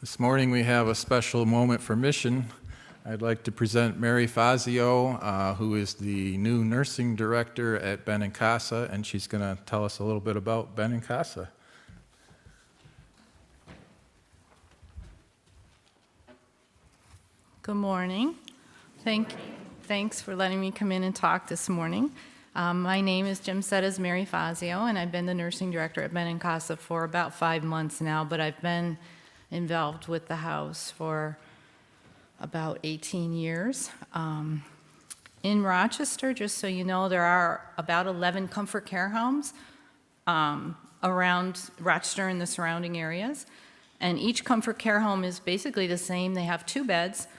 This morning we have a special moment for mission. I'd like to present Mary Fazio, who is the new nursing director at Benincasa, and she's going to tell us a little bit about Benincasa. Good morning. Thanks for letting me come in and talk this morning. My name is Jim Setta's Mary Fazio, and I've been the nursing director at Benincasa for about 5 months now, but I've been involved with the house for about 18 years. In Rochester, just so you know, there are about 11 comfort care homes around Rochester and the surrounding areas, and each comfort care home is basically the same. They have 2 beds,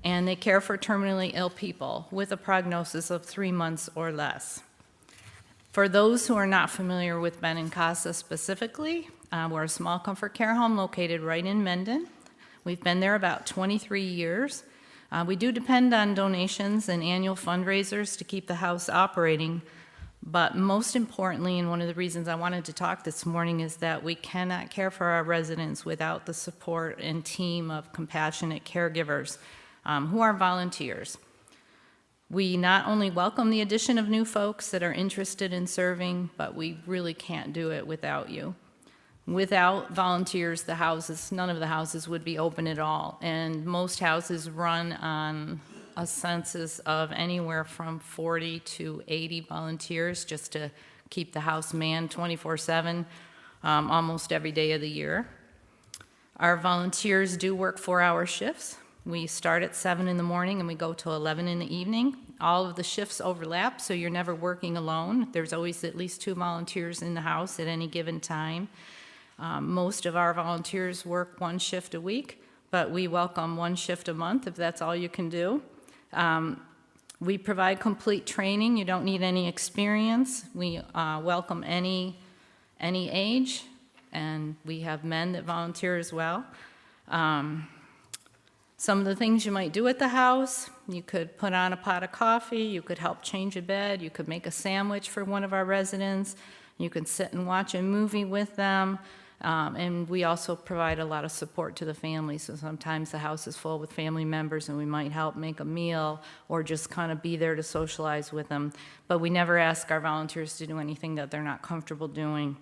and they care for terminally ill people with a prognosis of 3 months or less. For those who are not familiar with Benincasa specifically, we're a small comfort care home located right in Mendon. We've been there about 23 years. We do depend on donations and annual fundraisers to keep the house operating, but most importantly, and one of the reasons I wanted to talk this morning, is that we cannot care for our residents without the support and team of compassionate caregivers who are volunteers. We not only welcome the addition of new folks that are interested in serving, but we really can't do it without you. Without volunteers, none of the houses would be open at all, and most houses run on a census of anywhere from 40 to 80 volunteers just to keep the house manned 24/7, almost every day of the year. Our volunteers do work 4-hour shifts. We start at 7 in the morning and we go till 11 in the evening. All of the shifts overlap, so you're never working alone. There's always at least 2 volunteers in the house at any given time. Most of our volunteers work 1 shift a week, but we welcome 1 shift a month if that's all you can do. We provide complete training. You don't need any experience. We welcome any age, and we have men that volunteer as well. Some of the things you might do at the house: you could put on a pot of coffee, you could help change a bed, you could make a sandwich for one of our residents, you can sit and watch a movie with them, and we also provide a lot of support to the family. So sometimes the house is full with family members and we might help make a meal or just kind of be there to socialize with them. But we never ask our volunteers to do anything that they're not comfortable doing.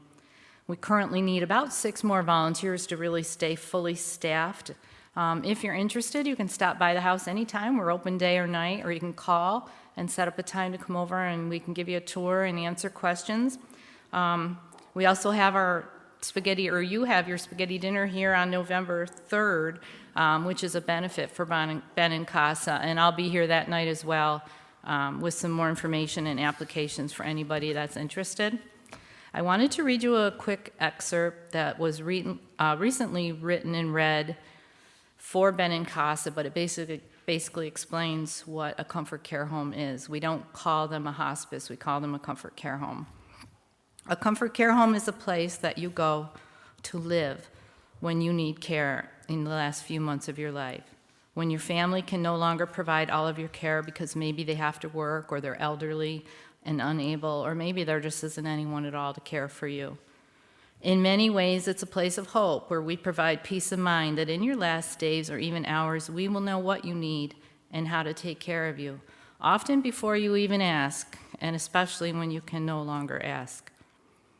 We currently need about 6 more volunteers to really stay fully staffed. If you're interested, you can stop by the house anytime. We're open day or night, or you can call and set up a time to come over and we can give you a tour and answer questions. We also have our spaghetti, or you have your spaghetti dinner here on November 3rd, which is a benefit for Benincasa, and I'll be here that night as well with some more information and applications for anybody that's interested. I wanted to read you a quick excerpt that was recently written and read for Benincasa, but it basically explains what a comfort care home is. We don't call them a hospice, we call them a comfort care home. A comfort care home is a place that you go to live when you need care in the last few months of your life, when your family can no longer provide all of your care because maybe they have to work, or they're elderly and unable, or maybe there just isn't anyone at all to care for you. In many ways, it's a place of hope where we provide peace of mind that in your last days or even hours, we will know what you need and how to take care of you, often before you even ask, and especially when you can no longer ask.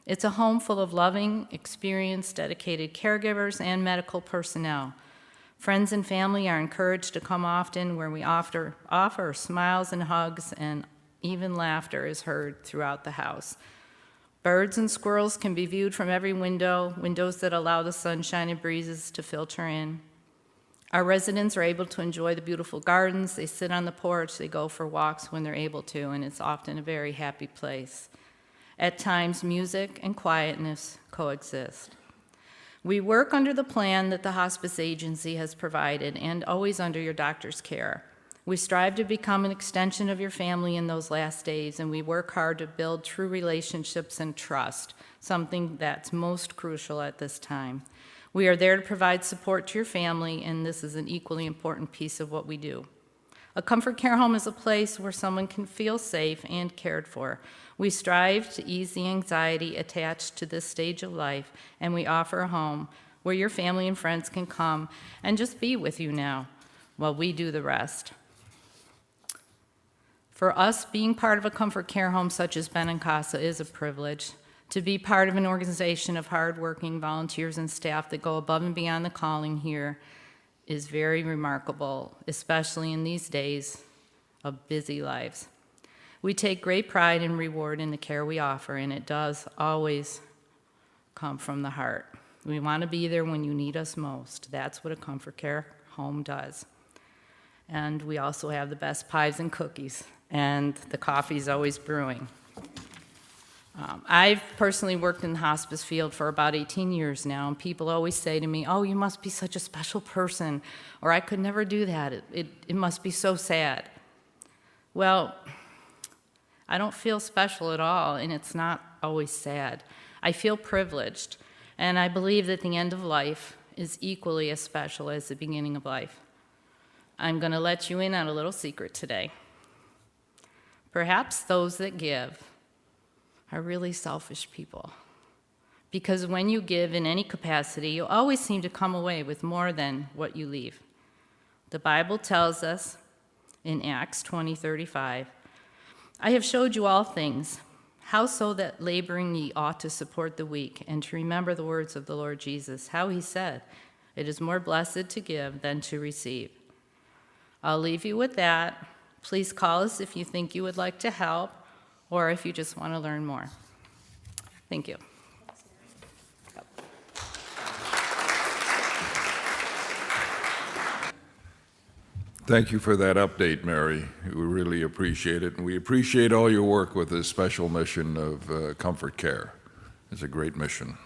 It's a home full of loving, experienced, dedicated caregivers and medical personnel. Friends and family are encouraged to come often, where we offer smiles and hugs, and even laughter is heard throughout the house. Birds and squirrels can be viewed from every window, windows that allow the sunshine and breezes to filter in. Our residents are able to enjoy the beautiful gardens. They sit on the porch, they go for walks when they're able to, and it's often a very happy place. At times, music and quietness coexist. We work under the plan that the hospice agency has provided, and always under your doctor's care. We strive to become an extension of your family in those last days, and we work hard to build true relationships and trust, something that's most crucial at this time. We are there to provide support to your family, and this is an equally important piece of what we do. A comfort care home is a place where someone can feel safe and cared for. We strive to ease the anxiety attached to this stage of life, and we offer a home where your family and friends can come and just be with you now while we do the rest. For us, being part of a comfort care home such as Benincasa is a privilege. To be part of an organization of hardworking volunteers and staff that go above and beyond the calling here is very remarkable, especially in these days of busy lives. We take great pride and reward in the care we offer, and it does always come from the heart. We want to be there when you need us most. That's what a comfort care home does. And we also have the best pies and cookies, and the coffee's always brewing. I've personally worked in the hospice field for about 18 years now, and people always say to me, "Oh, you must be such a special person," or "I could never do that. It must be so sad." Well, I don't feel special at all, and it's not always sad. I feel privileged, and I believe that the end of life is equally as special as the beginning of life. I'm going to let you in on a little secret today. Perhaps those that give are really selfish people, because when you give in any capacity, you always seem to come away with more than what you leave. The Bible tells us in Acts 20:35, "I have showed you all things, how so that laboring ye ought to support the weak, and to remember the words of the Lord Jesus, how he said, 'It is more blessed to give than to receive.'" I'll leave you with that. Please call us if you think you would like to help, or if you just want to learn more. Thank you. Thank you for that update, Mary. We really appreciate it, and we appreciate all your work with this special mission of comfort care. It's a great mission.